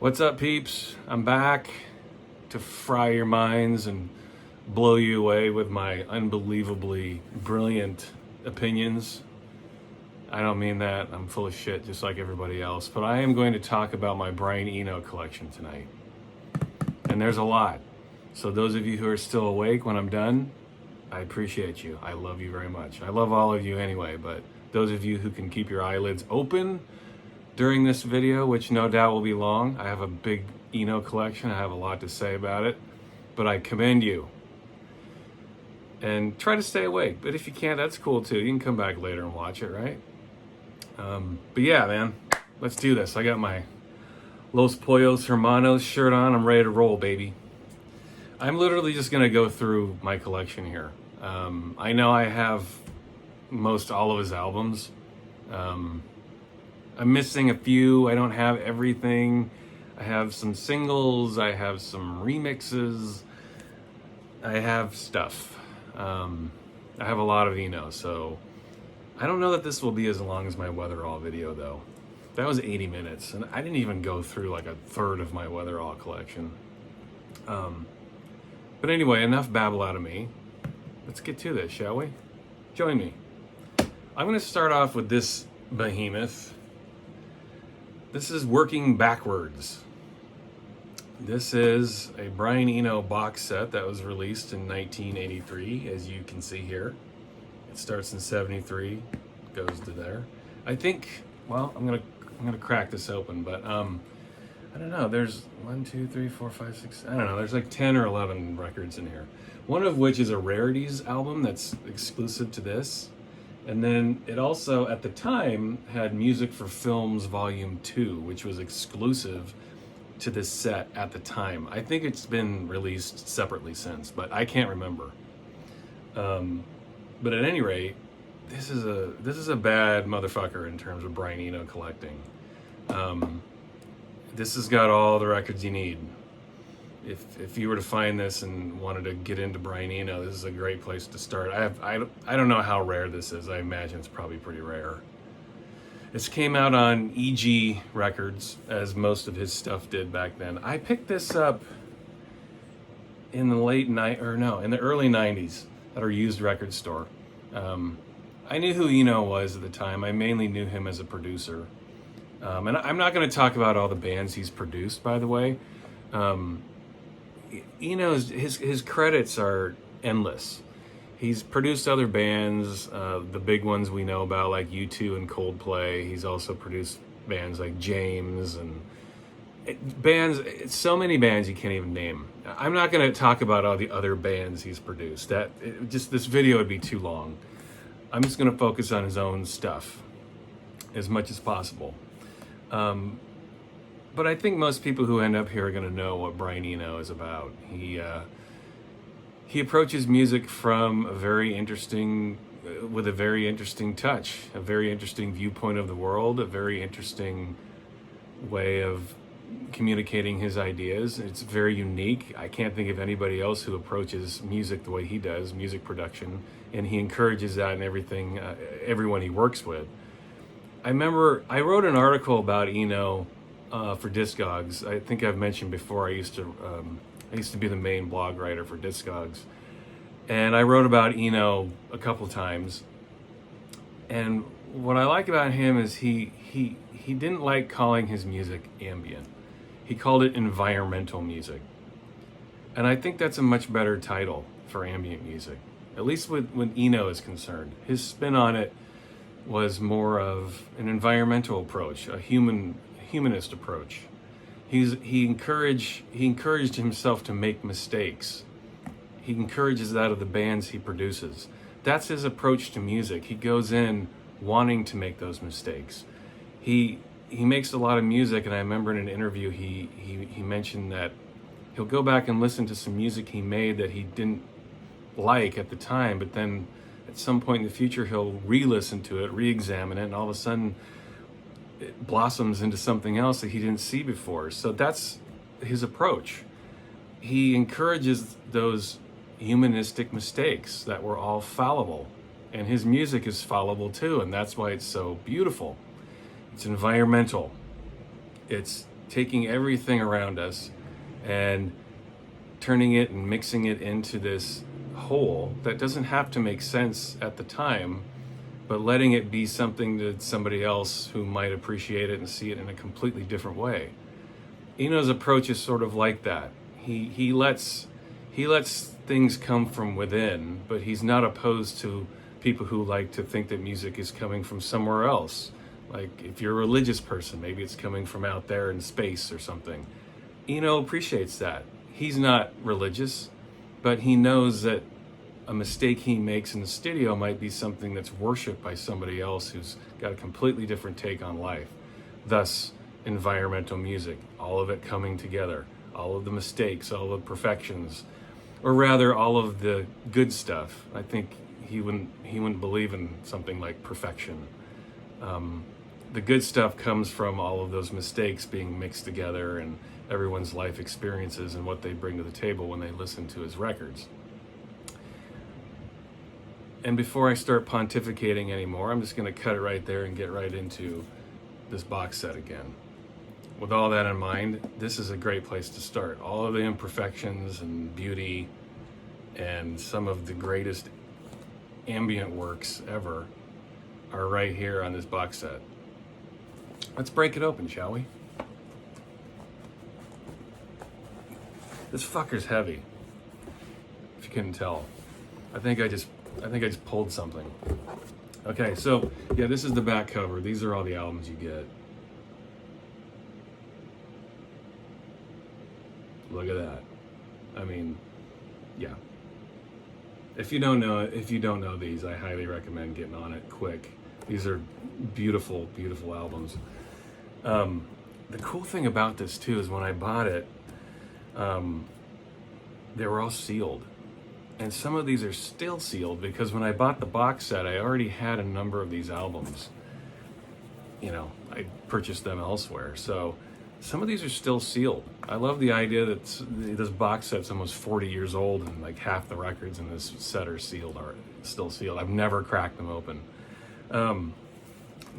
What's up, peeps? I'm back to fry your minds and blow you away with my unbelievably brilliant opinions. I don't mean that. I'm full of shit just like everybody else. But I am going to talk about my Brian Eno collection tonight. And there's a lot. So those of you who are still awake when I'm done, I appreciate you. I love you very much. I love all of you anyway, but those of you who can keep your eyelids open during this video, which no doubt will be long. I have a big Eno collection. I have a lot to say about it, but I commend you. And try to stay awake, but if you can't, that's cool too. You can come back later and watch it, right? But yeah, man, let's do this. I got my Los Pollos Hermanos shirt on. I'm ready to roll, baby. I'm literally just gonna go through my collection here. I know I have most all of his albums. I'm missing a few. I don't have everything. I have some singles. I have some remixes. I have stuff. I have a lot of Eno, so I don't know that this will be as long as my Weatherall video, though. That was 80 minutes, and I didn't even go through like a third of my Weatherall collection. But anyway, enough babble out of me. Let's get to this, shall we? Join me. I'm going to start off with this behemoth. This is Working Backwards. This is a Brian Eno box set that was released in 1983, as you can see here. It starts in 73, goes to there. I think, well, I'm gonna crack this open, but I don't know. There's 1, 2, 3, 4, 5, 6. I don't know. There's like 10 or 11 records in here. One of which is a Rarities album that's exclusive to this. And then it also, at the time, had Music for Films Volume 2, which was exclusive to this set at the time. I think it's been released separately since, but I can't remember. But at any rate, this is a bad motherfucker in terms of Brian Eno collecting. This has got all the records you need. If you were to find this and wanted to get into Brian Eno, this is a great place to start. I don't know how rare this is. I imagine it's probably pretty rare. This came out on EG Records, as most of his stuff did back then. I picked this up in the in the early 90s at our used record store. I knew who Eno was at the time. I mainly knew him as a producer. And I'm not going to talk about all the bands he's produced, by the way. Eno's his credits are endless. He's produced other bands, the big ones we know about like U2 and Coldplay. He's also produced bands like James and so many bands you can't even name. I'm not going to talk about all the other bands he's produced. This video would be too long. I'm just going to focus on his own stuff as much as possible. But I think most people who end up here are going to know what Brian Eno is about. He approaches music from with a very interesting touch, a very interesting viewpoint of the world, a very interesting way of communicating his ideas. It's very unique. I can't think of anybody else who approaches music the way he does, music production, and he encourages that in everything, everyone he works with. I remember I wrote an article about Eno for Discogs. I think I've mentioned before I used to be the main blog writer for Discogs, and I wrote about Eno a couple times. And what I like about him is he didn't like calling his music ambient. He called it environmental music, and I think that's a much better title for ambient music, at least when Eno is concerned. His spin on it was more of an environmental approach, a humanist approach. He encouraged himself to make mistakes. He encourages that of the bands he produces. That's his approach to music. He goes in wanting to make those mistakes. He makes a lot of music, and I remember in an interview he mentioned that he'll go back and listen to some music he made that he didn't like at the time, but then at some point in the future he'll re-listen to it, re-examine it, and all of a sudden it blossoms into something else that he didn't see before. So that's his approach. He encourages those humanistic mistakes that we're all fallible, and his music is fallible too, and that's why it's so beautiful. It's environmental. It's taking everything around us and turning it and mixing it into this whole that doesn't have to make sense at the time, but letting it be something that somebody else who might appreciate it and see it in a completely different way. Eno's approach is sort of like that. He lets things come from within, but he's not opposed to people who like to think that music is coming from somewhere else. Like if you're a religious person, maybe it's coming from out there in space or something. Eno appreciates that. He's not religious, but he knows that a mistake he makes in the studio might be something that's worshipped by somebody else who's got a completely different take on life. Thus, environmental music, all of it coming together, all of the mistakes, all of the perfections, or rather all of the good stuff. I think he wouldn't believe in something like perfection. The good stuff comes from all of those mistakes being mixed together and everyone's life experiences and what they bring to the table when they listen to his records. And before I start pontificating anymore, I'm just going to cut it right there and get right into this box set again. With all that in mind, this is a great place to start. All of the imperfections and beauty and some of the greatest ambient works ever are right here on this box set. Let's break it open, shall we? This fucker's heavy, if you couldn't tell. I think I just pulled something. Okay, so yeah, this is the back cover. These are all the albums you get. Look at that. I mean, yeah. If you don't know these, I highly recommend getting on it quick. These are beautiful, beautiful albums. The cool thing about this too is when I bought it, they were all sealed. And some of these are still sealed because when I bought the box set, I already had a number of these albums. You know, I purchased them elsewhere. So some of these are still sealed. I love the idea that this box set's almost 40 years old and like half the records in this set are still sealed. I've never cracked them open. But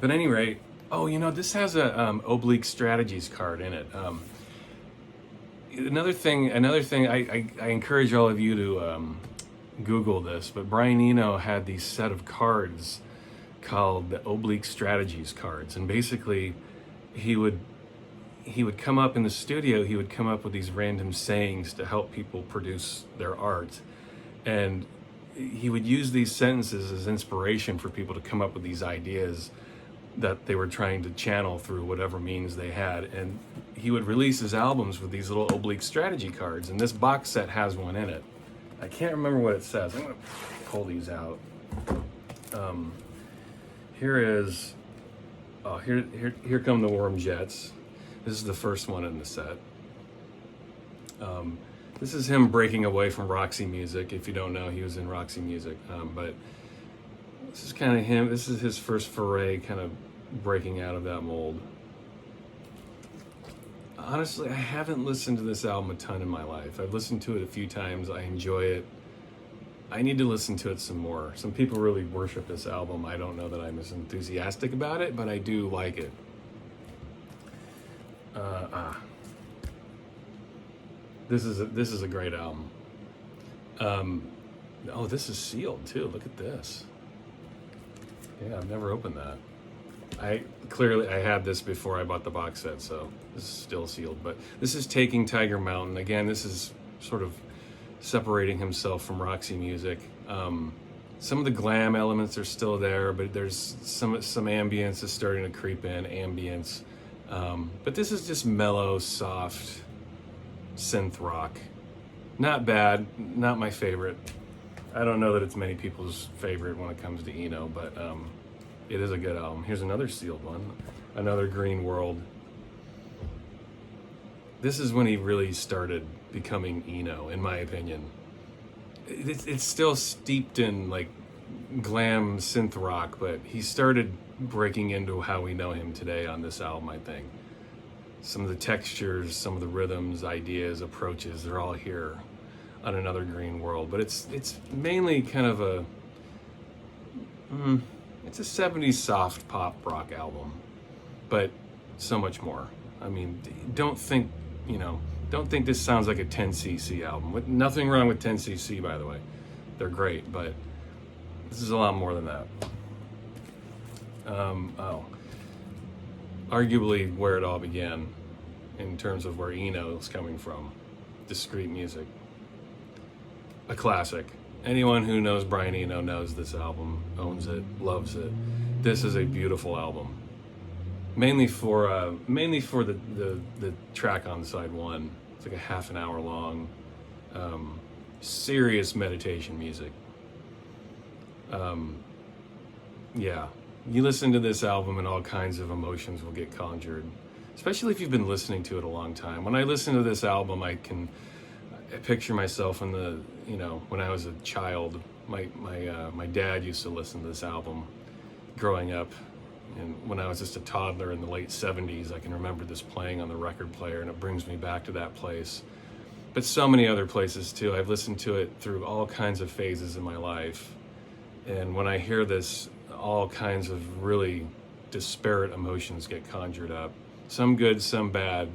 at any rate, oh, you know, this has a oblique strategies card in it. Another thing, I encourage all of you to Google this, but Brian Eno had these set of cards called the oblique strategies cards. And basically he would come up in the studio, he would come up with these random sayings to help people produce their art. And he would use these sentences as inspiration for people to come up with these ideas that they were trying to channel through whatever means they had. And he would release his albums with these little oblique strategy cards, and this box set has one in it. I can't remember what it says. I'm gonna pull these out. Here come the Worm Jets. This is the first one in the set. This is him breaking away from Roxy Music. If you don't know, he was in Roxy Music, but this is kind of him. This is his first foray, kind of breaking out of that mold. Honestly, I haven't listened to this album a ton in my life. I've listened to it a few times. I enjoy it. I need to listen to it some more. Some people really worship this album. I don't know that I'm as enthusiastic about it, but I do like it. This is a great album. Oh, this is sealed too. Look at this. Yeah, I've never opened that. I had this before I bought the box set, so this is still sealed. But this is Taking Tiger Mountain. Again, this is sort of separating himself from Roxy Music. Some of the glam elements are still there, but there's some ambience is starting to creep in, ambience. But this is just mellow, soft synth rock. Not bad, not my favorite. I don't know that it's many people's favorite when it comes to Eno, but it is a good album. Here's another sealed one, another Green World. This is when he really started becoming Eno, in my opinion. It's still steeped in like glam synth rock, but he started breaking into how we know him today on this album, I think. Some of the textures, some of the rhythms, ideas, approaches, they're all here on Another Green World. But it's mainly kind of it's a 70s soft pop rock album, but so much more. I mean, don't think, don't think this sounds like a 10cc album. Nothing wrong with 10cc, by the way. They're great, but this is a lot more than that. Arguably where it all began in terms of where Eno is coming from. Discrete music. A classic. Anyone who knows Brian Eno knows this album, owns it, loves it. This is a beautiful album. Mainly for the track on side one. It's like a half an hour long. Serious meditation music. Yeah, you listen to this album and all kinds of emotions will get conjured, especially if you've been listening to it a long time. When I listen to this album, I picture myself in the, when I was a child. My dad used to listen to this album growing up, and when I was just a toddler in the late 70s, I can remember this playing on the record player, and it brings me back to that place. But so many other places too. I've listened to it through all kinds of phases in my life, and when I hear this, all kinds of really disparate emotions get conjured up. Some good, some bad,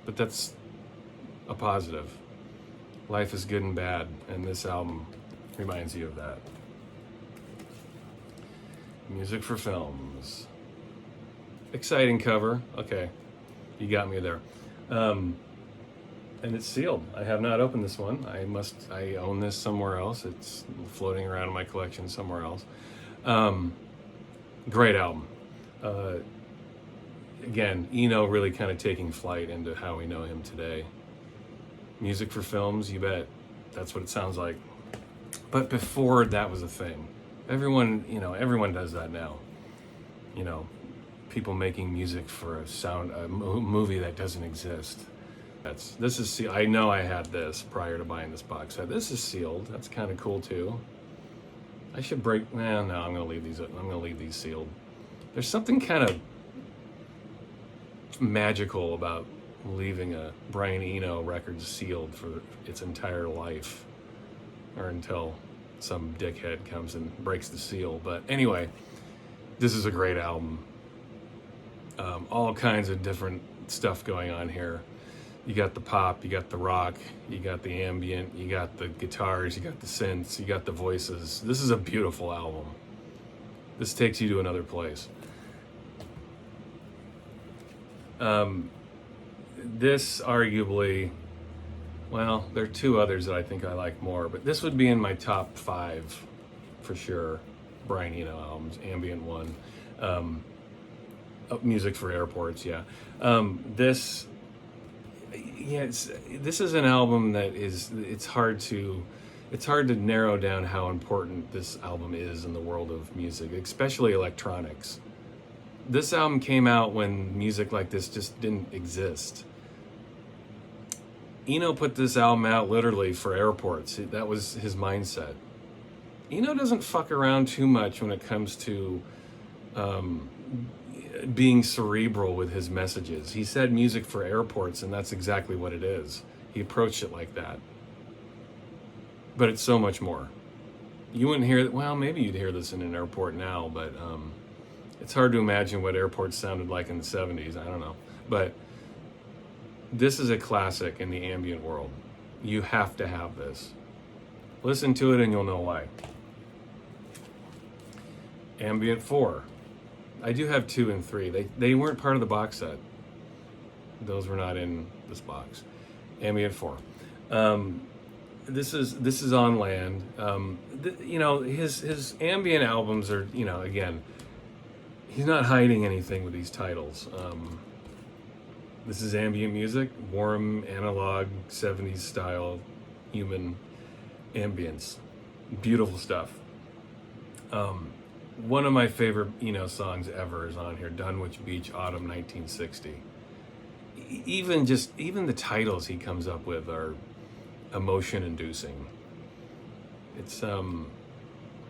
but that's a positive. Life is good and bad, and this album reminds you of that. Music for films. Exciting cover. Okay, you got me there. And it's sealed. I have not opened this one. I own this somewhere else. It's floating around in my collection somewhere else. Great album. Again, Eno really kind of taking flight into how we know him today. Music for films, you bet. That's what it sounds like. But before that was a thing. Everyone does that now. People making music for a movie that doesn't exist. I know I had this prior to buying this box set. This is sealed. That's kind of cool too. I should no, I'm gonna leave these sealed. There's something kind of magical about leaving a Brian Eno record sealed for its entire life, or until some dickhead comes and breaks the seal. But anyway, this is a great album. All kinds of different stuff going on here. You got the pop, you got the rock, you got the ambient, you got the guitars, you got the synths, you got the voices. This is a beautiful album. This takes you to another place. This arguably, well, there are two others that I think I like more, but this would be in my top 5 for sure. Brian Eno albums, ambient one. Music for airports, yeah. This is an album that it's hard to narrow down how important this album is in the world of music, especially electronics. This album came out when music like this just didn't exist. Eno put this album out literally for airports. That was his mindset. Eno doesn't fuck around too much when it comes to being cerebral with his messages. He said music for airports, and that's exactly what it is. He approached it like that. But it's so much more. You wouldn't hear that. Well, maybe you'd hear this in an airport now, but it's hard to imagine what airports sounded like in the 70s. I don't know. But this is a classic in the ambient world. You have to have this. Listen to it and you'll know why. Ambient 4. I do have 2 and 3. They weren't part of the box set. Those were not in this box. Ambient 4. This is on land. His ambient albums are, again, he's not hiding anything with these titles. This is ambient music, warm, analog, 70s style, human ambience. Beautiful stuff. One of my favorite Eno songs ever is on here, Dunwich Beach, Autumn 1960. Even the titles he comes up with are emotion-inducing. It's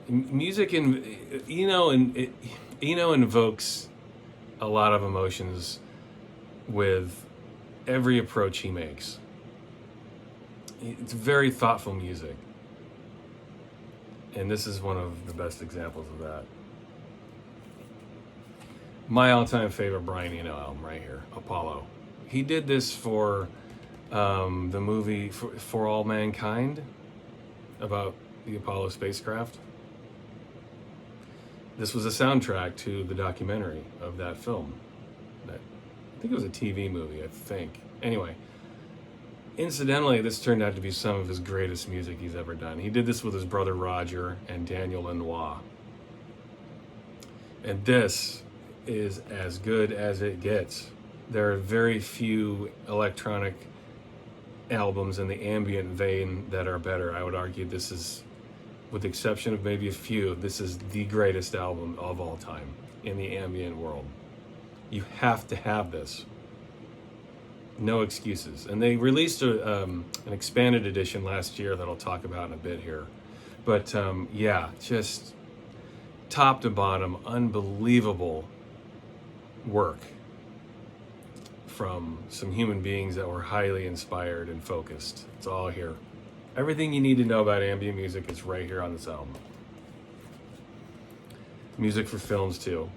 music Eno invokes a lot of emotions with every approach he makes. It's very thoughtful music. And this is one of the best examples of that. My all-time favorite Brian Eno album right here, Apollo. He did this for the movie for All Mankind about the Apollo spacecraft. This was a soundtrack to the documentary of that film. I think it was a TV movie, I think. Anyway, incidentally, this turned out to be some of his greatest music he's ever done. He did this with his brother Roger and Daniel Lanois. And this is as good as it gets. There are very few electronic albums in the ambient vein that are better. I would argue this is, with the exception of maybe a few, this is the greatest album of all time in the ambient world. You have to have this. No excuses. And they released an expanded edition last year that I'll talk about in a bit here. But yeah, just top to bottom, unbelievable work from some human beings that were highly inspired and focused. It's all here. Everything you need to know about ambient music is right here on this album. Music for films too.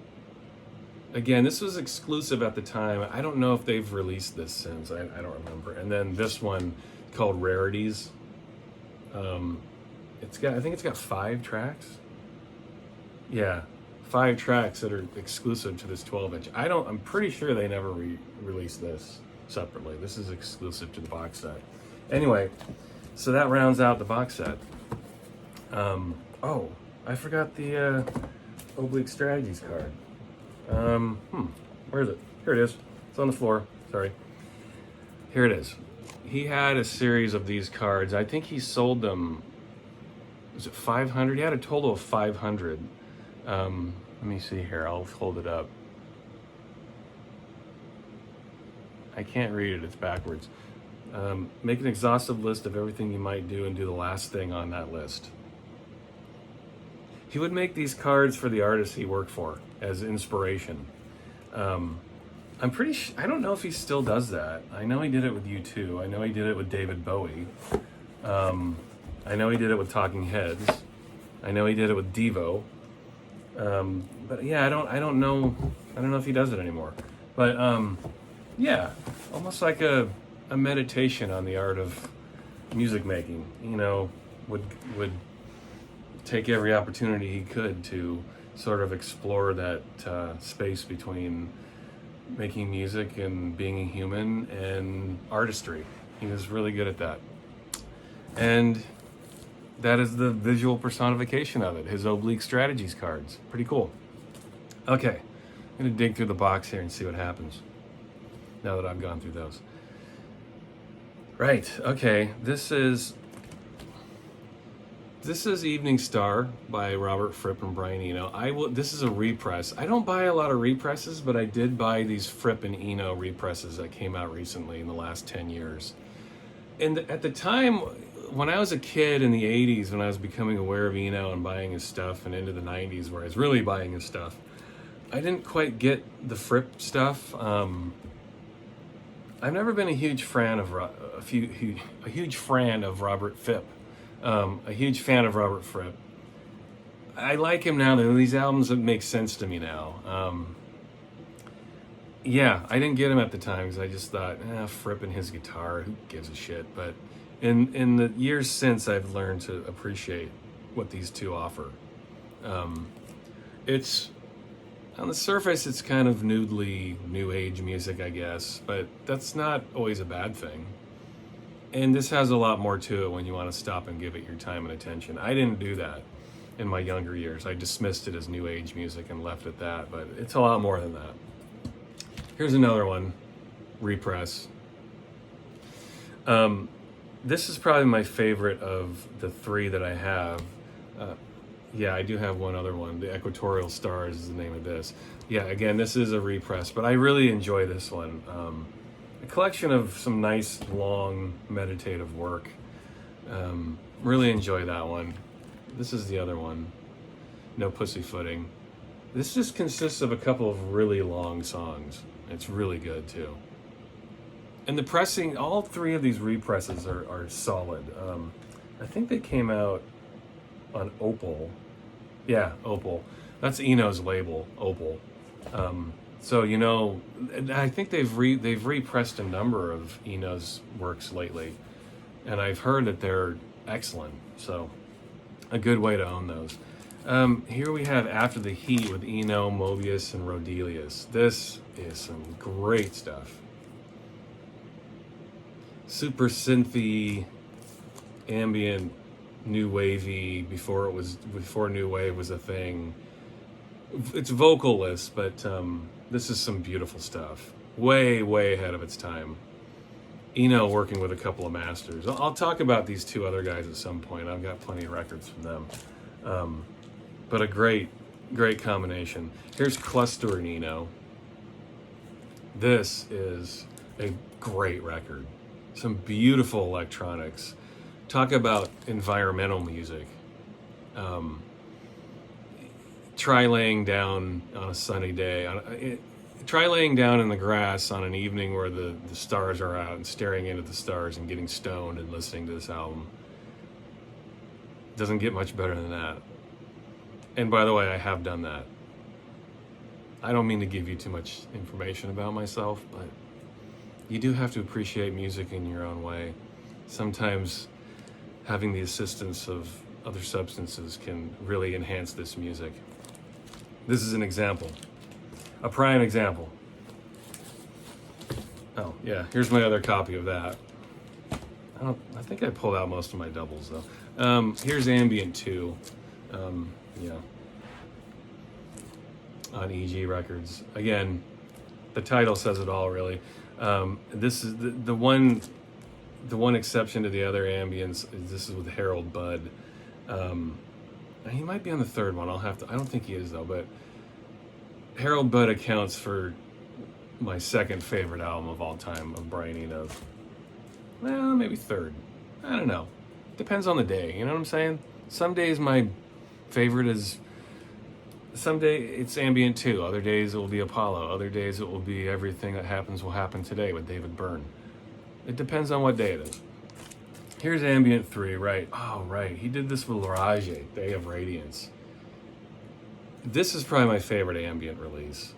Again, this was exclusive at the time. I don't know if they've released this since. I don't remember. And then this one called Rarities. I think it's got 5 tracks. Yeah, 5 tracks that are exclusive to this 12-inch. I'm pretty sure they never released this separately. This is exclusive to the box set. Anyway, so that rounds out the box set. Oh, I forgot the Oblique Strategies card. Where is it? Here it is. It's on the floor. Sorry. Here it is. He had a series of these cards. I think he sold them, was it 500? He had a total of 500. Let me see here. I'll hold it up. I can't read it. It's backwards. Make an exhaustive list of everything you might do and do the last thing on that list. He would make these cards for the artists he worked for as inspiration. I'm pretty I don't know if he still does that. I know he did it with U2. I know he did it with David Bowie. I know he did it with Talking Heads. I know he did it with Devo. But yeah, I don't know if he does it anymore. But yeah, almost like a meditation on the art of music making. You know, would take every opportunity he could to sort of explore that space between making music and being a human and artistry. He was really good at that. And that is the visual personification of it, his Oblique Strategies cards. Pretty cool. Okay, I'm gonna dig through the box here and see what happens now that I've gone through those. Right, okay, this is Evening Star by Robert Fripp and Brian Eno. This is a repress. I don't buy a lot of represses, but I did buy these Fripp and Eno represses that came out recently in the last 10 years. And at the time, when I was a kid in the 80s, when I was becoming aware of Eno and buying his stuff, and into the 90s where I was really buying his stuff, I didn't quite get the Fripp stuff. I've never been a huge fan of Robert Fripp. A huge fan of Robert Fripp. I like him now. These albums make sense to me now. Yeah, I didn't get him at the time because I just thought, Fripp and his guitar, who gives a shit? But in the years since, I've learned to appreciate what these two offer. It's, on the surface, it's kind of noodly, new age music, I guess, but that's not always a bad thing. And this has a lot more to it when you want to stop and give it your time and attention. I didn't do that in my younger years. I dismissed it as new age music and left it at that, but it's a lot more than that. Here's another one, Repress. This is probably my favorite of the 3 that I have. Yeah, I do have one other one. The Equatorial Stars is the name of this. Yeah, again, this is a repress, but I really enjoy this one. A collection of some nice, long, meditative work. Really enjoy that one. This is the other one, No Pussyfooting. This just consists of a couple of really long songs. It's really good, too. And the pressing, all 3 of these represses are solid. I think they came out on Opal. Yeah, Opal. That's Eno's label, Opal. So I think they've repressed a number of Eno's works lately, and I've heard that they're excellent. So a good way to own those. Here we have After the Heat with Eno, Mobius, and Rodelius. This is some great stuff. Super synthy, ambient, new wavy before new wave was a thing. It's vocalless, but this is some beautiful stuff. Way ahead of its time. Eno working with a couple of masters. I'll talk about these two other guys at some point. I've got plenty of records from them. But a great combination. Here's Cluster and Eno. This is a great record. Some beautiful electronics. Talk about environmental music. Try laying down on a sunny day. Try laying down in the grass on an evening where the stars are out and staring into the stars and getting stoned and listening to this album. Doesn't get much better than that. And by the way, I have done that. I don't mean to give you too much information about myself, but you do have to appreciate music in your own way. Sometimes having the assistance of other substances can really enhance this music. This is an example. A prime example. Oh, yeah, here's my other copy of that. I think I pulled out most of my doubles, though. Here's Ambient 2. On EG Records. Again, the title says it all, really. This is the one exception to the other ambients. This is with Harold Budd. He might be on the third one. I don't think he is, though, but Harold Budd accounts for my second favorite album of all time of Brian Eno. Well, maybe third. I don't know. Depends on the day. You know what I'm saying? Some days my favorite is... Someday it's Ambient 2. Other days it will be Apollo. Other days it will be Everything That Happens Will Happen Today with David Byrne. It depends on what day it is. Here's Ambient 3, right. Oh, right. He did this with Larage, Day of Radiance. This is probably my favorite ambient release.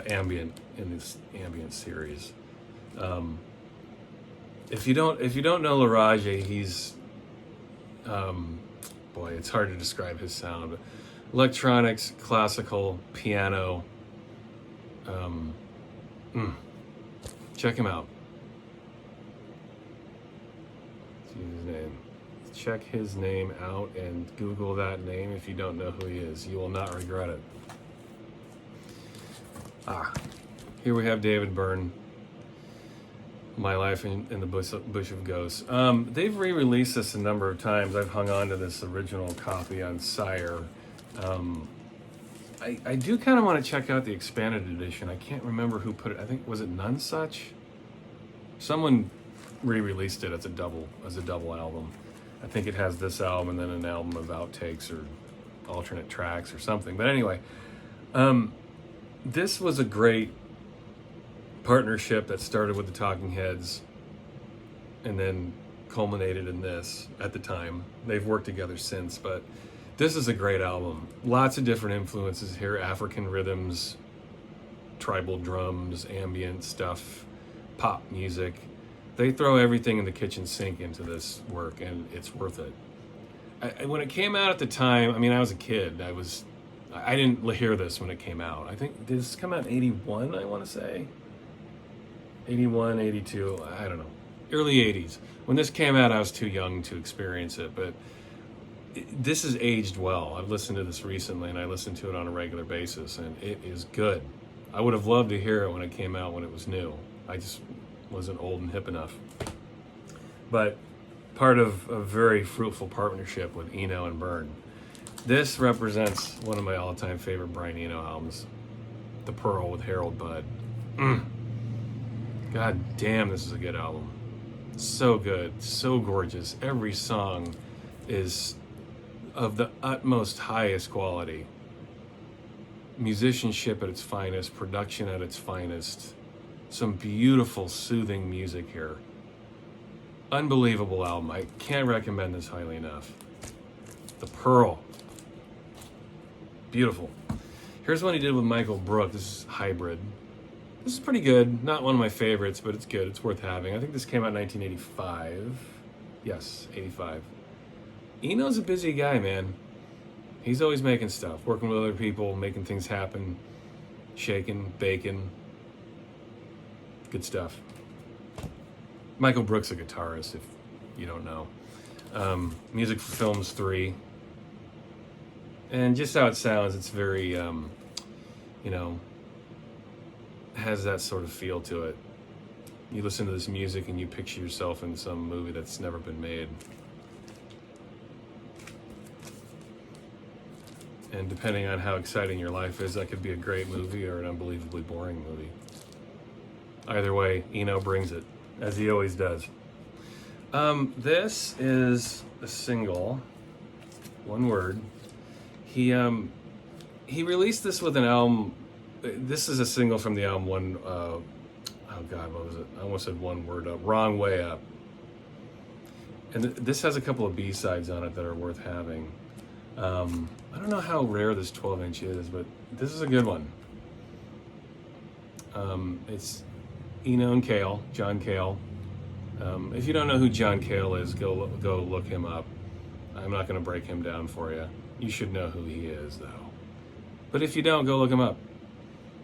Ambient in this ambient series. If you don't know Larage, he's... boy, it's hard to describe his sound. Electronics, classical, piano. Check him out. His name. Check his name out and Google that name if you don't know who he is. You will not regret it. Here we have David Byrne. My Life in the Bush of Ghosts. They've re-released this a number of times. I've hung on to this original copy on Sire. I do kind of want to check out the expanded edition. I can't remember who put it. I think, was it Nonesuch? Someone re-released it as a double album. I think it has this album and then an album of outtakes or alternate tracks or something. But anyway, this was a great partnership that started with the Talking Heads and then culminated in this at the time. They've worked together since, but this is a great album. Lots of different influences here. African rhythms, tribal drums, ambient stuff, pop music. They throw everything in the kitchen sink into this work, and it's worth it. When it came out at the time, I mean, I was a kid. I didn't hear this when it came out. I think, did this come out in 81, I want to say? 81, 82, I don't know. Early 80s. When this came out, I was too young to experience it, but this has aged well. I've listened to this recently, and I listen to it on a regular basis, and it is good. I would have loved to hear it when it came out when it was new. I just wasn't old and hip enough. But part of a very fruitful partnership with Eno and Byrne. This represents one of my all-time favorite Brian Eno albums, The Pearl with Harold Budd. God damn, this is a good album. So good, so gorgeous. Every song is of the utmost highest quality. Musicianship at its finest, production at its finest. Some beautiful, soothing music here. Unbelievable album. I can't recommend this highly enough. The Pearl. Beautiful. Here's one he did with Michael Brook. This is Hybrid. This is pretty good. Not one of my favorites, but it's good. It's worth having. I think this came out in 1985. Yes, 85. Eno's a busy guy, man. He's always making stuff, working with other people, making things happen, shaking, baking. Good stuff. Michael Brook's a guitarist, if you don't know. Music for Films 3. And just how it sounds, it's very, has that sort of feel to it. You listen to this music and you picture yourself in some movie that's never been made. And depending on how exciting your life is, that could be a great movie or an unbelievably boring movie. Either way, Eno brings it, as he always does. This is a single, one word. He released this with an album. This is a single from the album what was it? I almost said one word up. Wrong Way Up. And this has a couple of B-sides on it that are worth having. I don't know how rare this 12-inch is, but this is a good one. It's Eno and Cale, John Cale. If you don't know who John Cale is, go look him up. I'm not going to break him down for you. You should know who he is, though. But if you don't, go look him up.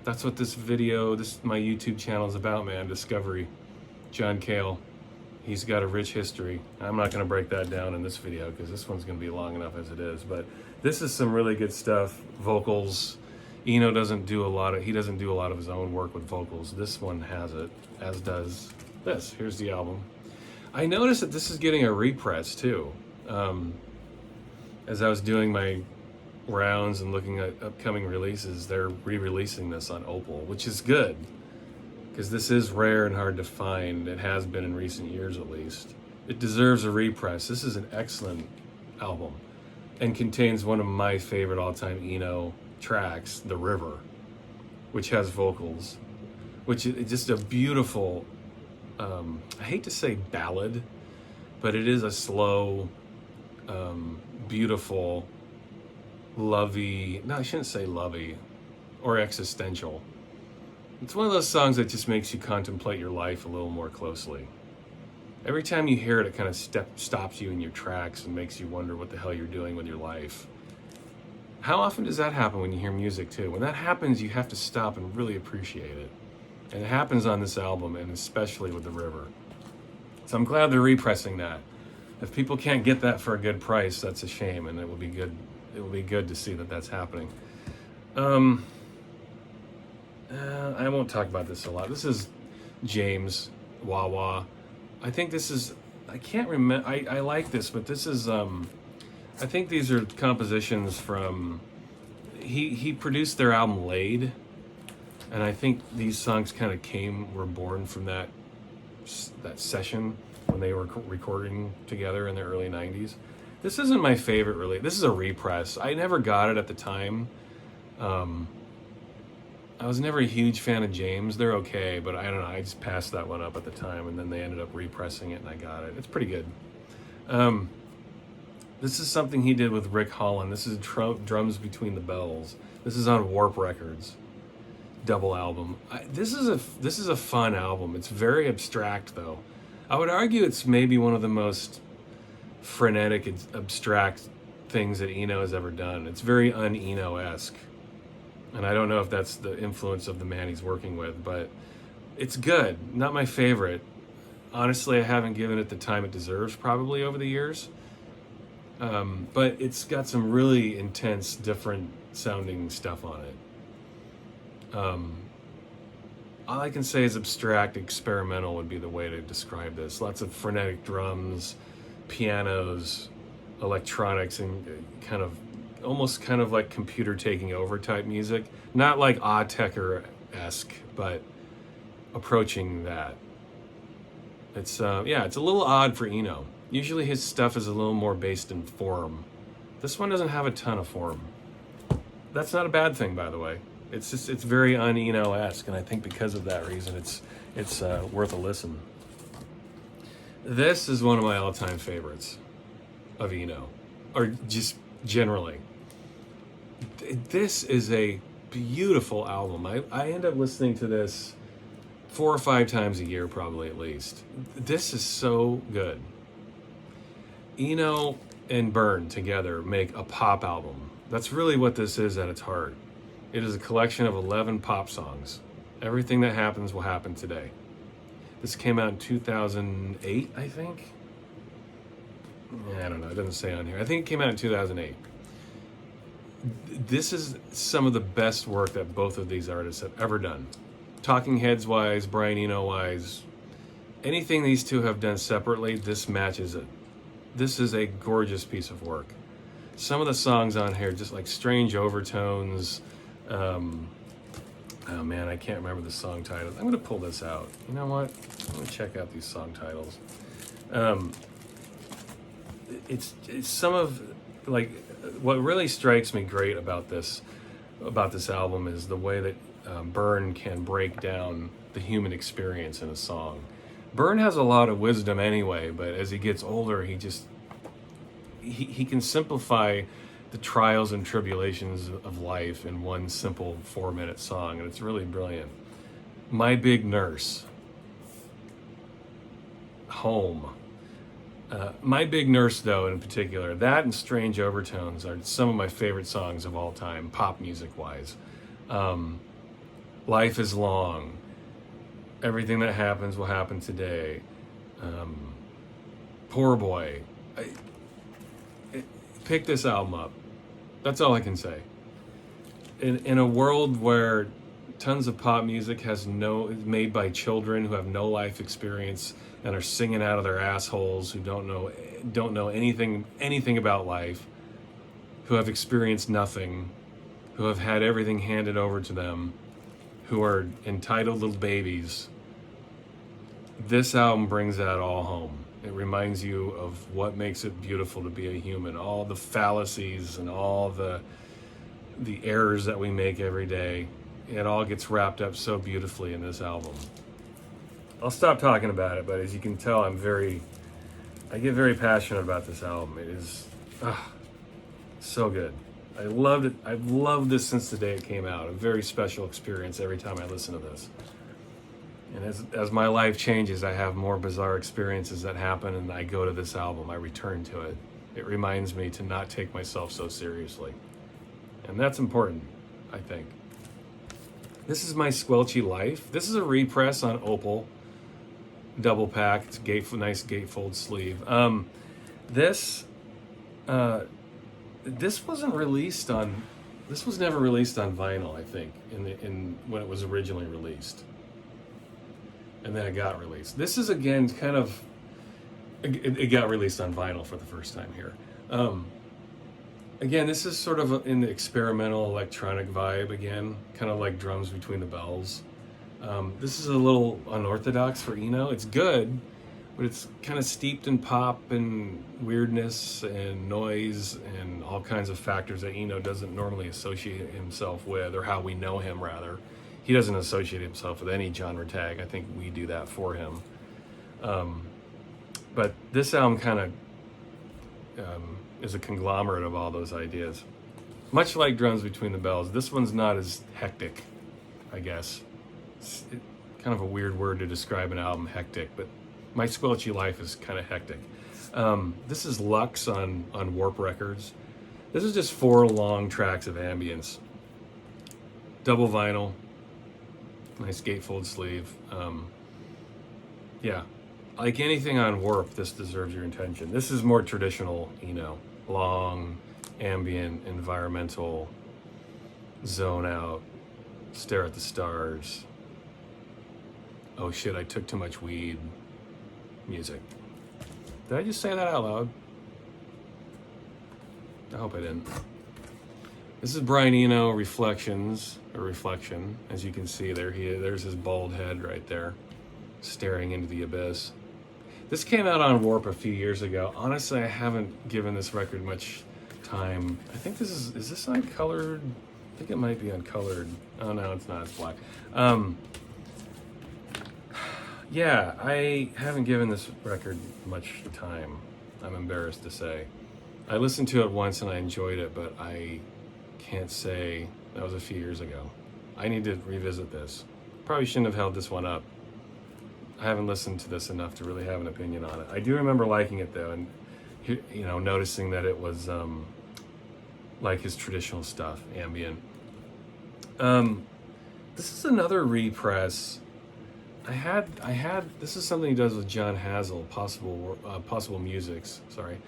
That's what this my YouTube channel is about, man. Discovery. John Cale. He's got a rich history. I'm not going to break that down in this video because this one's going to be long enough as it is. But this is some really good stuff. Vocals. Eno doesn't do a lot of his own work with vocals. This one has it, as does this. Here's the album. I noticed that this is getting a repress too. As I was doing my rounds and looking at upcoming releases, they're re-releasing this on Opal, which is good because this is rare and hard to find. It has been in recent years, at least. It deserves a repress. This is an excellent album and contains one of my favorite all-time Eno tracks, The River, which has vocals, which is just a beautiful, I hate to say ballad, but it is a slow, beautiful, lovey, no, I shouldn't say lovey, or existential. It's one of those songs that just makes you contemplate your life a little more closely. Every time you hear it, it kind of stops you in your tracks and makes you wonder what the hell you're doing with your life. How often does that happen when you hear music too? When that happens, you have to stop and really appreciate it. And it happens on this album, and especially with The River. So I'm glad they're repressing that. If people can't get that for a good price, that's a shame, and it will be good. It will be good to see that that's happening. I won't talk about this a lot. This is James Wawa. I think this is. I can't remember. I like this, but this is. I think these are compositions from. He produced their album Laid, and I think these songs kind of were born from that session when they were recording together in the early 90s. This isn't my favorite, really. This is a repress. I never got it at the time. I was never a huge fan of James. They're okay, but I don't know. I just passed that one up at the time, and then they ended up repressing it, and I got it. It's pretty good. This is something he did with Rick Holland. This is Drums Between the Bells. This is on Warp Records. Double album. This is a fun album. It's very abstract, though. I would argue it's maybe one of the most frenetic and abstract things that Eno has ever done. It's very un-Eno-esque. And I don't know if that's the influence of the man he's working with, but it's good. Not my favorite. Honestly, I haven't given it the time it deserves probably over the years. But it's got some really intense, different sounding stuff on it. All I can say is abstract, experimental would be the way to describe this. Lots of frenetic drums, pianos, electronics, and almost kind of like computer taking over type music. Not like Autechre-esque, but approaching that. It's a little odd for Eno. Usually his stuff is a little more based in form. This one doesn't have a ton of form. That's not a bad thing, by the way. It's very un-Eno-esque, and I think because of that reason, it's worth a listen. This is one of my all-time favorites of Eno, or just generally. This is a beautiful album. I end up listening to this 4 or 5 times a year, probably at least. This is so good. Eno and Byrne together make a pop album. That's really what this is at its heart. It is a collection of 11 pop songs. Everything that happens will happen today. This came out in 2008, I think. I don't know, it doesn't say on here. I think it came out in 2008. This is some of the best work that both of these artists have ever done. Talking Heads wise, Brian Eno wise, anything these two have done separately, this matches it. This is a gorgeous piece of work. Some of the songs on here, just like strange overtones. Oh man, I can't remember the song titles. I'm gonna pull this out. You know what? I'm gonna check out these song titles. It's some of, like, what really strikes me great about this album is the way that Byrne can break down the human experience in a song. Byrne has a lot of wisdom anyway, but as he gets older, he can simplify the trials and tribulations of life in one simple 4-minute song, and it's really brilliant. My Big Nurse, Home. My Big Nurse, though, in particular, that and Strange Overtones are some of my favorite songs of all time, pop music-wise. Life is Long, Everything That Happens Will Happen Today, Poor Boy. Pick this album up. That's all I can say. In a world where tons of pop music is made by children who have no life experience and are singing out of their assholes, who don't know anything about life, who have experienced nothing, who have had everything handed over to them, who are entitled little babies. This album brings that all home. It reminds you of what makes it beautiful to be a human, all the fallacies and all the errors that we make every day. It all gets wrapped up so beautifully in this album. I'll stop talking about it, but as you can tell, I get very passionate about this album. It is so good. I loved it. I've loved this since the day it came out. A very special experience every time I listen to this. And as my life changes, I have more bizarre experiences that happen, and I go to this album. I return to it. It reminds me to not take myself so seriously. And that's important, I think. This is My Squelchy Life. This is a repress on Opal. Double pack. It's nice gatefold sleeve. This was never released on vinyl, I think, when it was originally released. And then it got released. This is, again, kind of, it got released on vinyl for the first time here. Again, this is sort of in the experimental electronic vibe again, kind of like Drums Between the Bells. This is a little unorthodox for Eno. It's good, but it's kind of steeped in pop and weirdness and noise and all kinds of factors that Eno doesn't normally associate himself with, or how we know him, rather. He doesn't associate himself with any genre tag. I think we do that for him. But this album kind of is a conglomerate of all those ideas. Much like Drums Between the Bells, this one's not as hectic, I guess. It's kind of a weird word to describe an album, hectic, but My Squelchy Life is kind of hectic. This is Lux on Warp Records. This is just 4 long tracks of ambience. Double vinyl. Nice gatefold sleeve. Yeah, like anything on Warp, this deserves your attention. This is more traditional, long, ambient, environmental, zone out, stare at the stars. Oh shit, I took too much weed. Music. Did I just say that out loud? I hope I didn't. This is Brian Eno, Reflections, or Reflection. As you can see there, there's his bald head right there, staring into the abyss. This came out on Warp a few years ago. Honestly, I haven't given this record much time. I think is this uncolored? I think it might be uncolored. Oh no, it's not, it's black. Yeah, I haven't given this record much time, I'm embarrassed to say. I listened to it once and I enjoyed it, but I can't say That was a few years ago. I need to revisit this. Probably shouldn't have held this one up. I haven't listened to this enough to really have an opinion on it. I do remember liking it though, and noticing that it was like his traditional stuff, ambient. This is another repress. I had. This is something he does with John Hassel, Possible Musics. Sorry.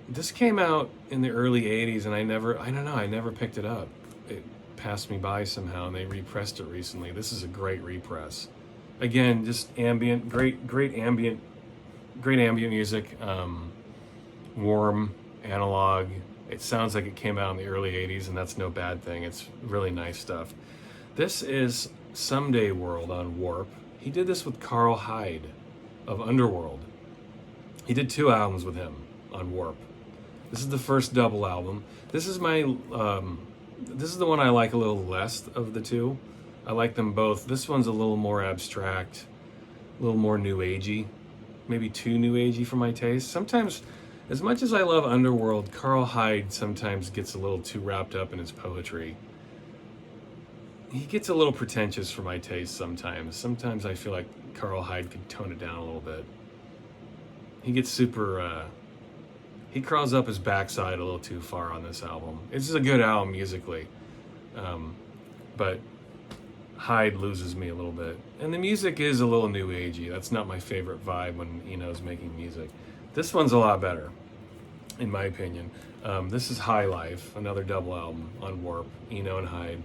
This came out in the early '80s, and I never picked it up. It passed me by somehow, and they repressed it recently. This is a great repress. Again, just ambient, great ambient music. Warm, analog. It sounds like it came out in the early '80s, and that's no bad thing. It's really nice stuff. This is Someday World on Warp. He did this with Carl Hyde of Underworld. He did 2 albums with him on Warp. This is the first double album. This is this is the one I like a little less of the 2. I like them both. This one's a little more abstract, a little more new agey, maybe too new agey for my taste. Sometimes, as much as I love Underworld, Carl Hyde sometimes gets a little too wrapped up in his poetry. He gets a little pretentious for my taste sometimes. Sometimes I feel like Carl Hyde could tone it down a little bit. He gets super, he crawls up his backside a little too far on this album. This is a good album musically, but Hyde loses me a little bit. And the music is a little new agey. That's not my favorite vibe when Eno's making music. This one's a lot better, in my opinion. This is High Life, another double album on Warp, Eno and Hyde.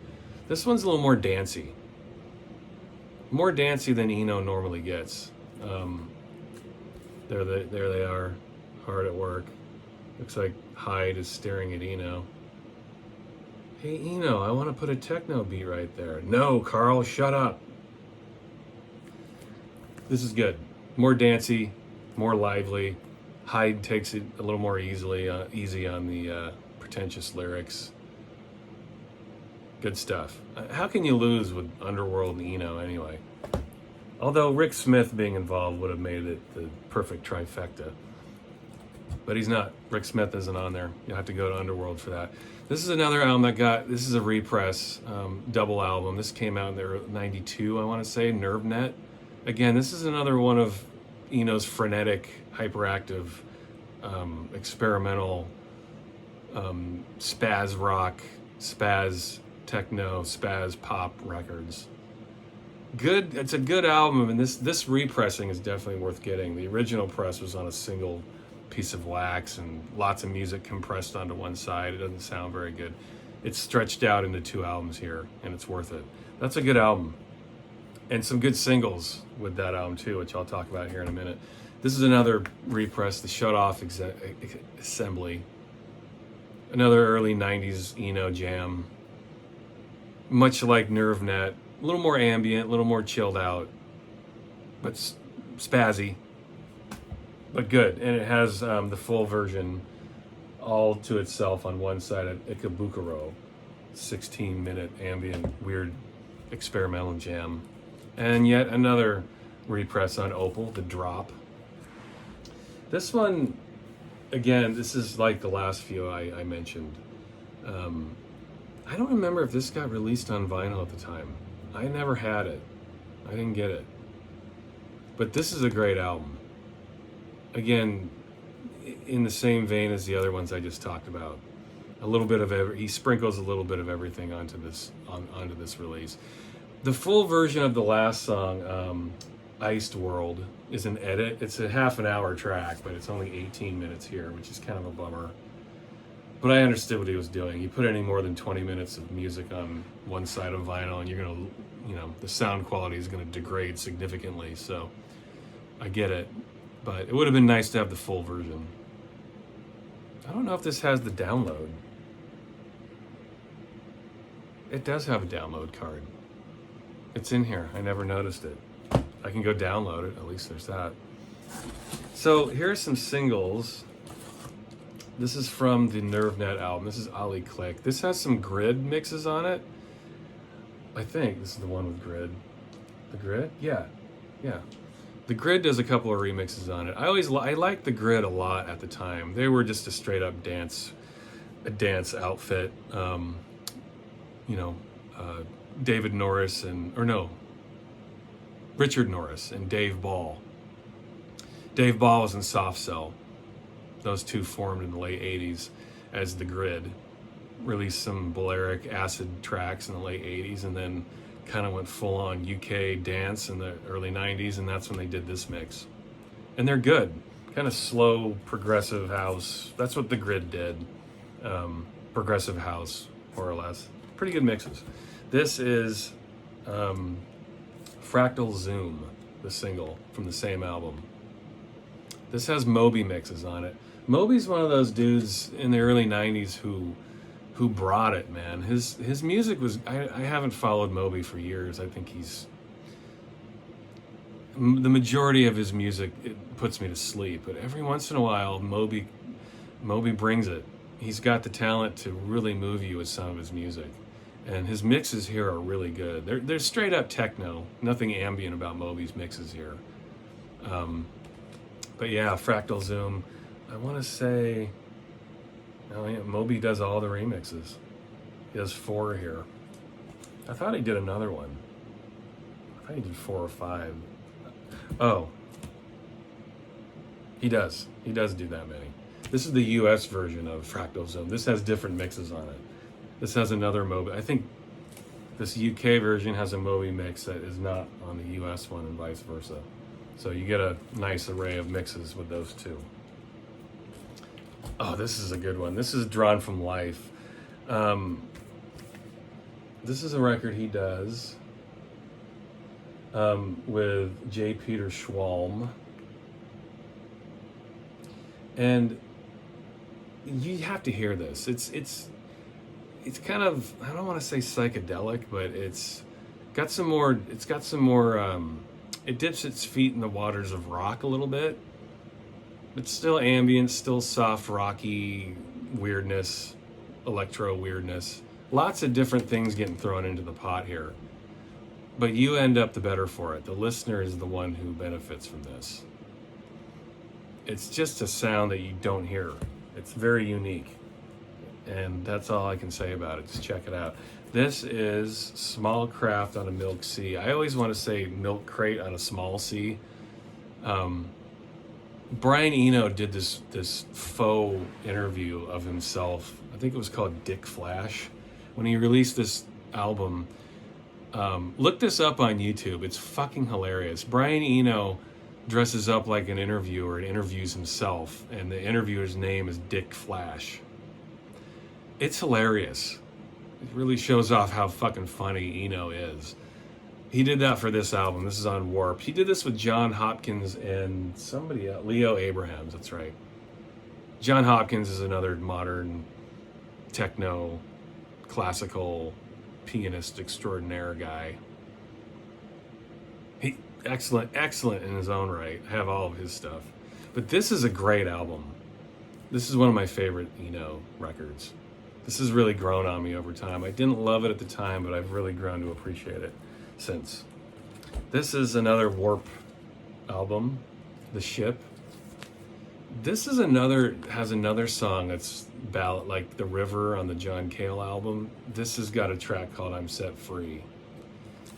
This one's a little more dancey. More dancey than Eno normally gets. There they are, hard at work. Looks like Hyde is staring at Eno. Hey Eno, I want to put a techno beat right there. No, Carl, shut up. This is good. More dancey, more lively. Hyde takes it a little more easy on the pretentious lyrics. Good stuff. How can you lose with Underworld and Eno anyway? Although Rick Smith being involved would have made it the perfect trifecta. But he's not. Rick Smith isn't on there. You'll have to go to Underworld for that. This is another album this is a repress, double album. This came out in the '92, I want to say, NerveNet. Again, this is another one of Eno's frenetic, hyperactive, experimental, spaz rock, spaz techno, spaz pop records. Good. It's a good album, and this repressing is definitely worth getting. The original press was on a single piece of wax and lots of music compressed onto one side. It doesn't sound very good. It's stretched out into 2 albums here, and it's worth it. That's a good album, and some good singles with that album too, which I'll talk about here in a minute. This is another repress, the Shut Off Assembly. Another early '90s Eno jam. Much like NerveNet, a little more ambient, a little more chilled out, but spazzy, but good. And it has the full version all to itself on one side at Ikebukuro, 16-minute ambient, weird experimental jam. And yet another repress on Opal, The Drop. This one, again, this is like the last few I mentioned. I don't remember if this got released on vinyl at the time. I never had it. I didn't get it. But this is a great album. Again, in the same vein as the other ones I just talked about. A little bit of he sprinkles a little bit of everything onto this release. The full version of the last song, Iced World, is an edit. It's a half an hour track, but it's only 18 minutes here, which is kind of a bummer. But I understood what he was doing. You put any more than 20 minutes of music on one side of vinyl, and you're going to, the sound quality is going to degrade significantly. So I get it. But it would have been nice to have the full version. I don't know if this has the download. It does have a download card. It's in here. I never noticed it. I can go download it. At least there's that. So here are some singles. This is from the NerveNet album. This is Ali Click. This has some Grid mixes on it. I think this is the one with Grid. The Grid? Yeah. The Grid does a couple of remixes on it. I liked the Grid a lot at the time. They were just a straight up dance outfit. you know, David Norris Richard Norris and Dave Ball. Dave Ball was in Soft Cell. Those two formed in the late 80s as The Grid. Released some Balearic acid tracks in the late 80s and then kind of went full on UK dance in the early 90s, and that's when they did this mix. And they're good. Kind of slow, progressive house. That's what The Grid did. Progressive house, more or less. Pretty good mixes. This is Fractal Zoom, the single from the same album. This has Moby mixes on it. Moby's one of those dudes in the early 90s who brought it, man. His music was... I haven't followed Moby for years. I think the majority of his music, it puts me to sleep. But every once in a while, Moby brings it. He's got the talent to really move you with some of his music. And his mixes here are really good. They're straight up techno. Nothing ambient about Moby's mixes here. But yeah, Fractal Zoom. I want to say... Oh yeah, Moby does all the remixes. He does 4 here. I thought he did another one. I thought he did 4 or 5. Oh. He does. He does do that many. This is the US version of Fractal Zoom. This has different mixes on it. This has another Moby. I think this UK version has a Moby mix that is not on the US one and vice versa. So you get a nice array of mixes with those two. Oh, this is a good one. This is Drawn from Life. This is a record he does with J. Peter Schwalm. And you have to hear this. It's kind of, I don't want to say psychedelic, but it's got some more, it dips its feet in the waters of rock a little bit. It's still ambient, still soft, rocky weirdness, electro weirdness. Lots of different things getting thrown into the pot here. But you end up the better for it. The listener is the one who benefits from this. It's just a sound that you don't hear. It's very unique. And that's all I can say about it. Just check it out. This is Small Craft on a Milk C. I always want to say Milk Crate on a small C. Brian Eno did this faux interview of himself. I think it was called Dick Flash. When he released this album, look this up on YouTube. It's fucking hilarious. Brian Eno dresses up like an interviewer and interviews himself, and the interviewer's name is Dick Flash. It's hilarious. It really shows off how fucking funny Eno is. He did that for this album. This is on Warp. He did this with Jon Hopkins and somebody else. Leo Abrahams, that's right. Jon Hopkins is another modern techno, classical pianist extraordinaire guy. He excellent in his own right. I have all of his stuff. But this is a great album. This is one of my favorite Eno records. This has really grown on me over time. I didn't love it at the time, but I've really grown to appreciate it since. This is another Warp album, The Ship. This is has another song that's ballad, like The River on the John Cale album. This has got a track called I'm Set Free.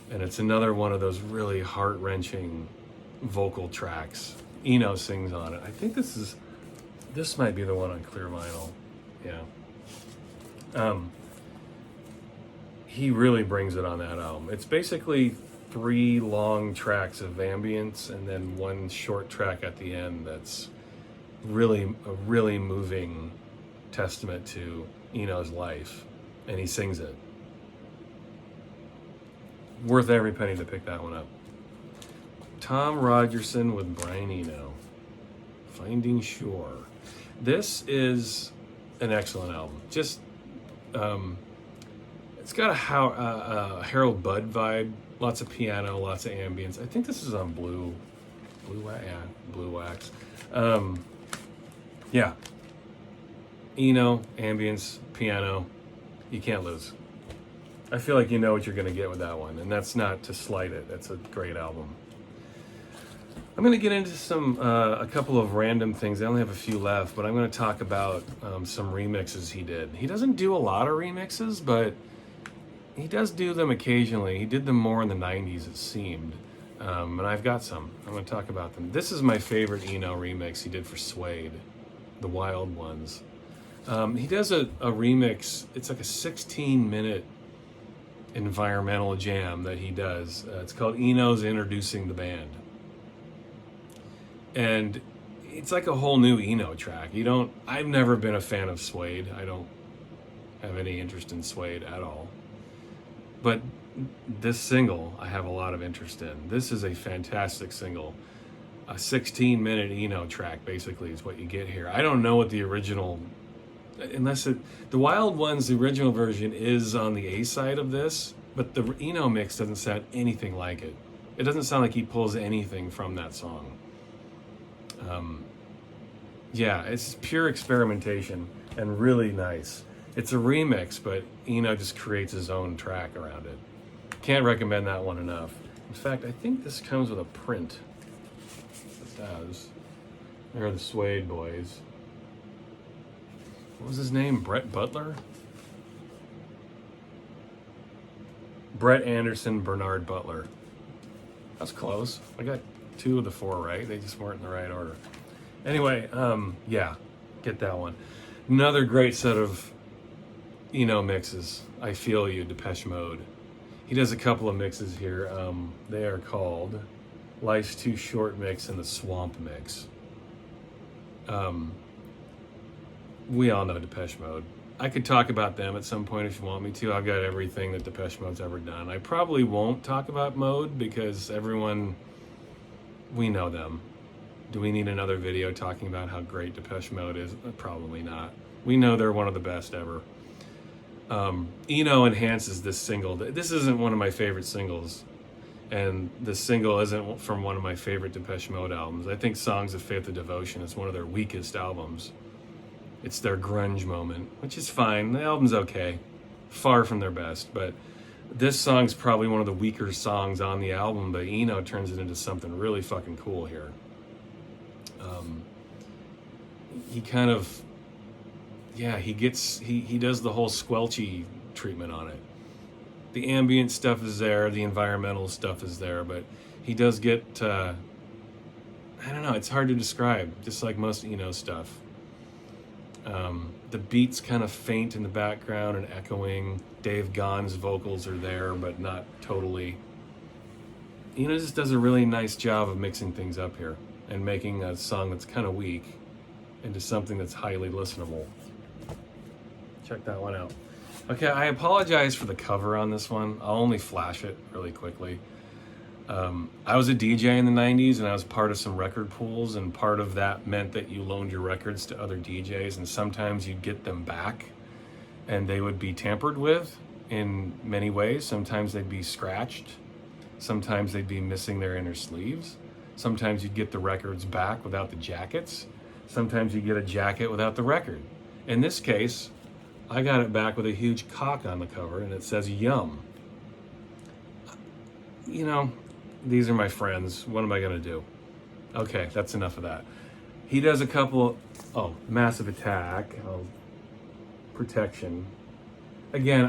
And it's another one of those really heart-wrenching vocal tracks. Eno sings on it. I think this might be the one on Clear Vinyl. Yeah. He really brings it on that album. It's basically 3 long tracks of ambience and then 1 short track at the end that's really a really moving testament to Eno's life, and he sings it. Worth every penny to pick that one up. Tom Rogerson with Brian Eno, Finding Shore. This is an excellent album. Just it's got a Harold Budd vibe, lots of piano, lots of ambience. I think this is on Blue Wax. Yeah. Eno, ambience, piano, you can't lose. I feel like you know what you're going to get with that one, and that's not to slight it. That's a great album. I'm going to get into a couple of random things. I only have a few left, but I'm going to talk about some remixes he did. He doesn't do a lot of remixes, but he does do them occasionally. He did them more in the 90s, it seemed. And I've got some. I'm going to talk about them. This is my favorite Eno remix he did for Suede, The Wild Ones. He does a remix. It's like a 16-minute environmental jam that he does. It's called Eno's Introducing the Band. And it's like a whole new Eno track. I've never been a fan of Suede. I don't have any interest in Suede at all. But this single, I have a lot of interest in. This is a fantastic single. A 16-minute Eno track, basically, is what you get here. I don't know what the original, the Wild Ones, the original version is on the A side of this, but the Eno mix doesn't sound anything like it. It doesn't sound like he pulls anything from that song. Yeah, it's pure experimentation and really nice. It's a remix, but Eno just creates his own track around it. Can't recommend that one enough. In fact, I think this comes with a print. It does. There are the Suede boys. What was his name? Brett Butler? Brett Anderson, Bernard Butler. That's close. I got 2 of the 4 right. They just weren't in the right order. Anyway, yeah, get that one. Another great set of Eno mixes. I Feel You, Depeche Mode. He does a couple of mixes here. They are called Life's Too Short Mix and the Swamp Mix. We all know Depeche Mode. I could talk about them at some point if you want me to. I've got everything that Depeche Mode's ever done. I probably won't talk about Mode because we know them. Do we need another video talking about how great Depeche Mode is? Probably not. We know they're one of the best ever. Eno enhances this single. This isn't one of my favorite singles, and this single isn't from one of my favorite Depeche Mode albums. I think Songs of Faith and Devotion is one of their weakest albums. It's their grunge moment, which is fine. The album's okay. Far from their best, but this song's probably one of the weaker songs on the album, but Eno turns it into something really fucking cool here. He kind of, yeah, he does the whole squelchy treatment on it. The ambient stuff is there, the environmental stuff is there, but he does get, I don't know, it's hard to describe, just like most Eno stuff. The beats kind of faint in the background and echoing. Dave Gaughan's vocals are there, but not totally. Eno just does a really nice job of mixing things up here and making a song that's kind of weak into something that's highly listenable. Check that one out. Okay, I apologize for the cover on this one. I'll only flash it really quickly. I was a DJ in the 90s and I was part of some record pools, and part of that meant that you loaned your records to other DJs, and sometimes you'd get them back and they would be tampered with in many ways. Sometimes they'd be scratched. Sometimes they'd be missing their inner sleeves. Sometimes you'd get the records back without the jackets. Sometimes you get a jacket without the record. In this case, I got it back with a huge cock on the cover and it says Yum. You know, these are my friends. What am I going to do? Okay, that's enough of that. He does a couple, Massive Attack, Protection. Again,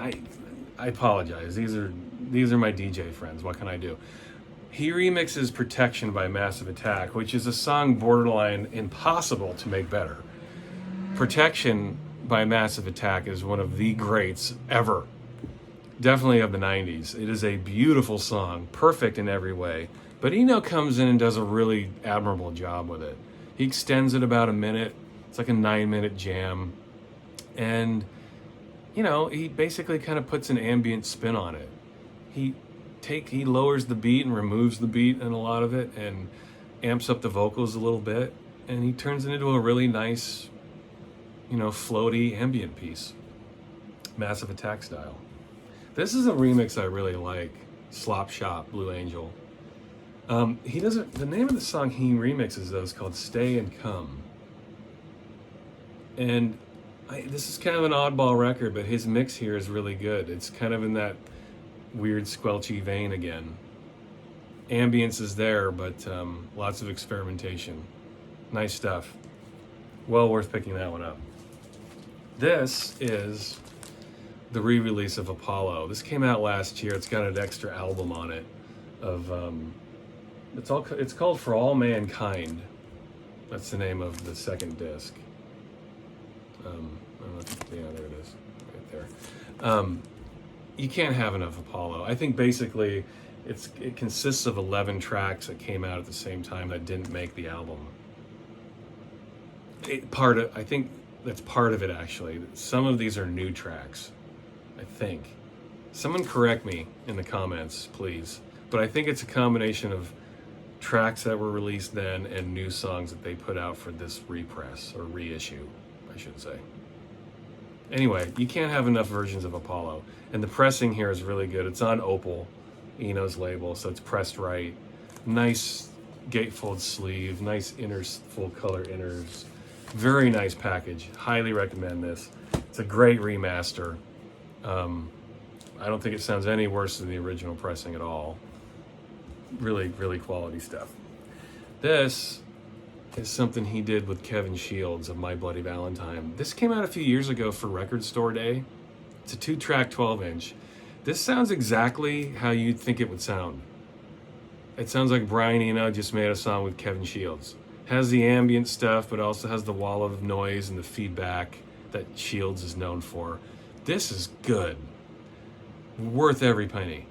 I apologize. These are my DJ friends. What can I do? He remixes Protection by Massive Attack, which is a song borderline impossible to make better. Protection by Massive Attack is one of the greats ever. Definitely of the 90s. It is a beautiful song, perfect in every way. But Eno comes in and does a really admirable job with it. He extends it about a minute. It's like a 9-minute jam. And, you know, he basically kind of puts an ambient spin on it. He lowers the beat and removes the beat in a lot of it and amps up the vocals a little bit. And he turns it into a really nice, you know, floaty ambient piece. Massive Attack style. This is a remix I really like. Slop Shop, Blue Angel. The name of the song he remixes though is called Stay and Come. And this is kind of an oddball record, but his mix here is really good. It's kind of in that weird squelchy vein again. Ambience is there, but lots of experimentation. Nice stuff. Well worth picking that one up. This is the re-release of Apollo. This came out last year. It's got an extra album on it of it's called For All Mankind. That's the name of the second disc. I don't know yeah, there it is, right there. You can't have enough Apollo. I think basically it consists of 11 tracks that came out at the same time that didn't make the album. I think that's part of it, actually. Some of these are new tracks, I think. Someone correct me in the comments, please. But I think it's a combination of tracks that were released then and new songs that they put out for this repress, or reissue, I should say. Anyway, you can't have enough versions of Apollo. And the pressing here is really good. It's on Opal, Eno's label, so it's pressed right. Nice gatefold sleeve, nice full color inners. Very nice package. Highly recommend this. It's a great remaster. I don't think it sounds any worse than the original pressing at all. Really, really quality stuff. This is something he did with Kevin Shields of My Bloody Valentine. This came out a few years ago for Record Store Day. It's a 2-track 12-inch. This sounds exactly how you'd think it would sound. It sounds like Brian Eno just made a song with Kevin Shields. Has the ambient stuff, but also has the wall of noise and the feedback that Shields is known for. This is good. Worth every penny.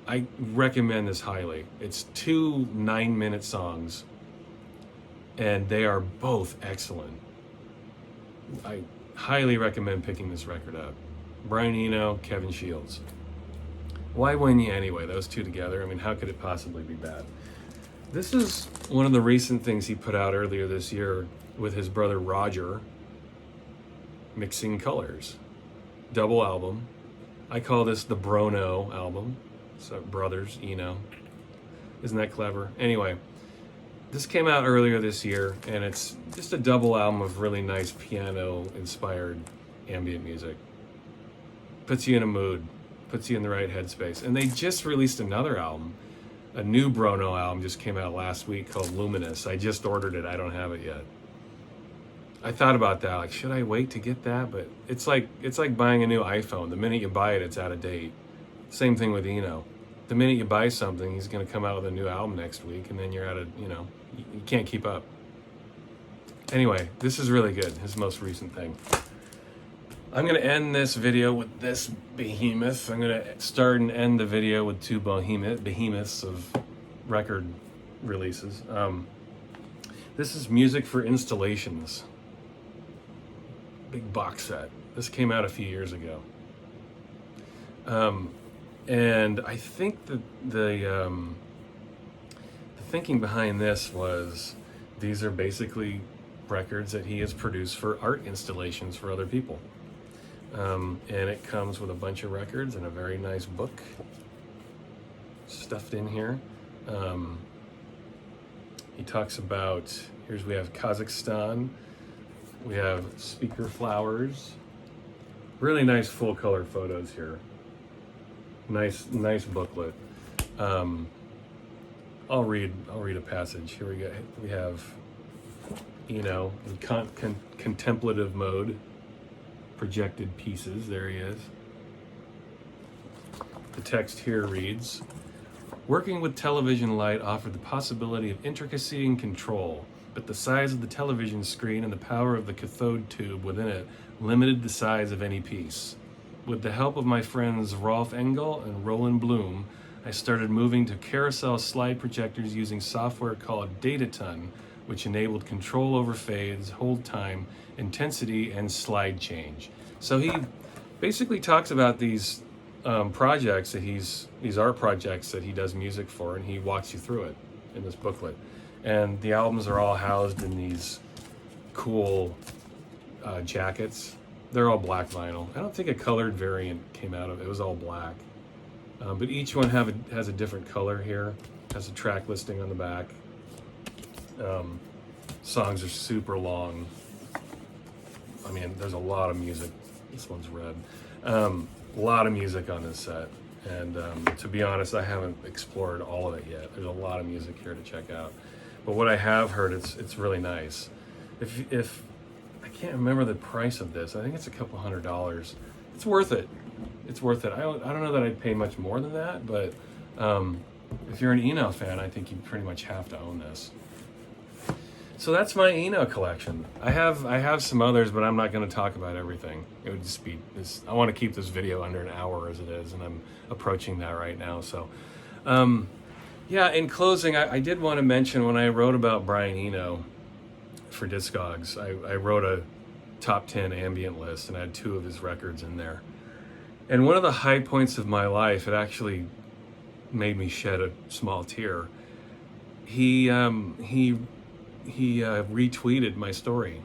I recommend this highly. It's 2 9-minute songs, and they are both excellent. I highly recommend picking this record up. Brian Eno, Kevin Shields. Why wouldn't you anyway? Those two together, I mean, how could it possibly be bad? This is one of the recent things he put out earlier this year with his brother Roger, Mixing Colors. Double album. I call this the Brono album. So brothers, Eno. Isn't that clever? Anyway, this came out earlier this year, and it's just a double album of really nice piano-inspired ambient music. Puts you in a mood, puts you in the right headspace. And they just released another album. A new Brono album just came out last week called Luminous. I just ordered it. I don't have it yet. I thought about that. Like, should I wait to get that? But it's like buying a new iPhone. The minute you buy it, it's out of date. Same thing with Eno. The minute you buy something, he's going to come out with a new album next week, and then you're out of, you can't keep up. Anyway, this is really good. His most recent thing. I'm going to end this video with this behemoth. I'm going to start and end the video with 2 behemoths of record releases. This is Music for Installations. Big box set. This came out a few years ago. And I think that the thinking behind this was these are basically records that he has produced for art installations for other people. And it comes with a bunch of records and a very nice book stuffed in here. He talks about, we have Kazakhstan, we have speaker flowers, really nice full color photos here. Nice booklet. I'll read a passage. Here we go. We have Eno in contemplative mode. Projected pieces. There he is. The text here reads, "Working with television light offered the possibility of intricacy and control, but the size of the television screen and the power of the cathode tube within it limited the size of any piece. With the help of my friends Rolf Engel and Roland Bloom, I started moving to carousel slide projectors using software called Dataton, which enabled control over fades, hold time, intensity, and slide change." So he basically talks about these projects that these art projects that he does music for, and he walks you through it in this booklet. And the albums are all housed in these cool jackets. They're all black vinyl. I don't think a colored variant came out of it. It was all black. But each one has a different color here. Has a track listing on the back. Songs are super long. I mean, there's a lot of music. This one's red. A lot of music on this set. And to be honest, I haven't explored all of it yet. There's a lot of music here to check out. But what I have heard, it's really nice. If I can't remember the price of this, I think it's a couple $100. It's worth it. it's worth it. I don't know that I'd pay much more than that, but if you're an Eno fan, I think you pretty much have to own this. So that's my Eno collection. I have some others, but I'm not going to talk about everything. It would just be this. I want to keep this video under an hour as it is, and I'm approaching that right now. So, yeah. In closing, I did want to mention when I wrote about Brian Eno for Discogs, I wrote a top 10 ambient list, and I had 2 of his records in there. And one of the high points of my life, it actually made me shed a small tear. He retweeted my story.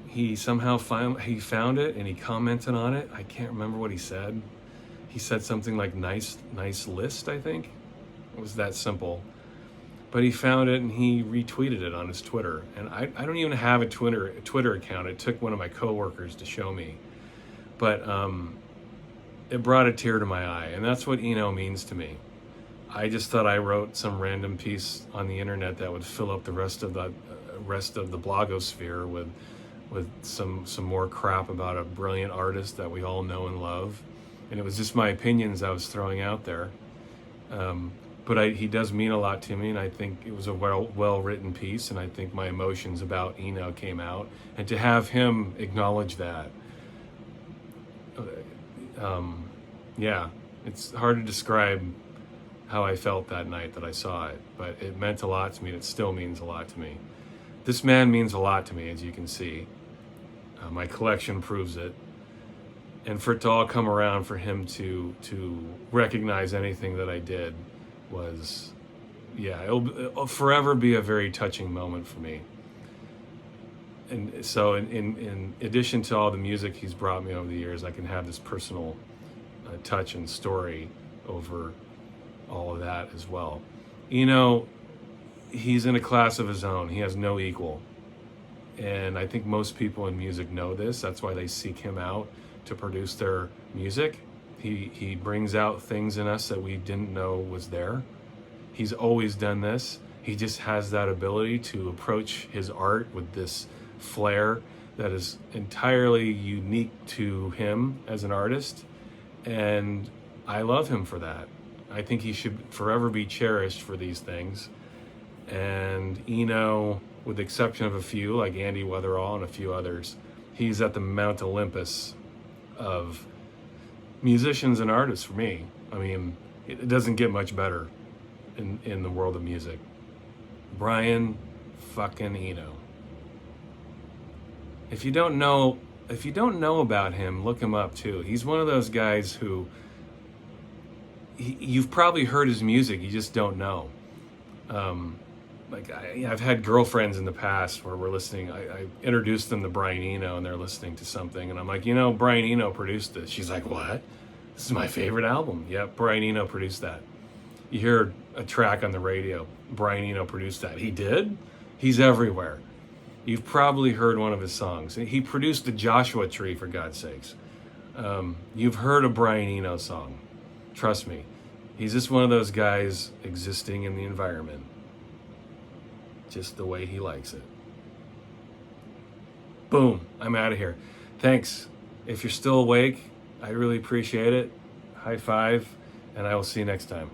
He somehow found it and he commented on it. I can't remember what he said. He said something like nice list, I think. It was that simple. But he found it and he retweeted it on his Twitter. And I don't even have a Twitter account. It took one of my coworkers to show me. But it brought a tear to my eye, and that's what Eno means to me. I just thought I wrote some random piece on the internet that would fill up the rest of the blogosphere with some more crap about a brilliant artist that we all know and love, and it was just my opinions I was throwing out there. But he does mean a lot to me, and I think it was a well written piece, and I think my emotions about Eno came out, and to have him acknowledge that, yeah, it's hard to describe how I felt that night that I saw it, but it meant a lot to me, and it still means a lot to me. This man means a lot to me, as you can see. My collection proves it. And for it to all come around, for him to recognize anything that I did was, yeah, it'll forever be a very touching moment for me. And so in addition to all the music he's brought me over the years, I can have this personal touch and story over all of that as well. He's in a class of his own. He has no equal. And I think most people in music know this. That's why they seek him out to produce their music. He brings out things in us that we didn't know was there. He's always done this. He just has that ability to approach his art with this flair that is entirely unique to him as an artist. And I love him for that. I think he should forever be cherished for these things. And Eno, with the exception of a few, like Andy Weatherall and a few others, he's at the Mount Olympus of musicians and artists for me. I mean, it doesn't get much better in the world of music. Brian fucking Eno. If you don't know about him, look him up too. He's one of those guys who you've probably heard his music, you just don't know. Like I've had girlfriends in the past where we're listening. I introduced them to Brian Eno and they're listening to something, and I'm like, Brian Eno produced this. She's like, what? This is my favorite album. Yep, Brian Eno produced that. You hear a track on the radio, Brian Eno produced that. He did? He's everywhere. You've probably heard one of his songs. He produced the Joshua Tree, for God's sakes. You've heard a Brian Eno song. Trust me. He's just one of those guys existing in the environment, just the way he likes it. Boom, I'm out of here. Thanks. If you're still awake, I really appreciate it. High five, and I will see you next time.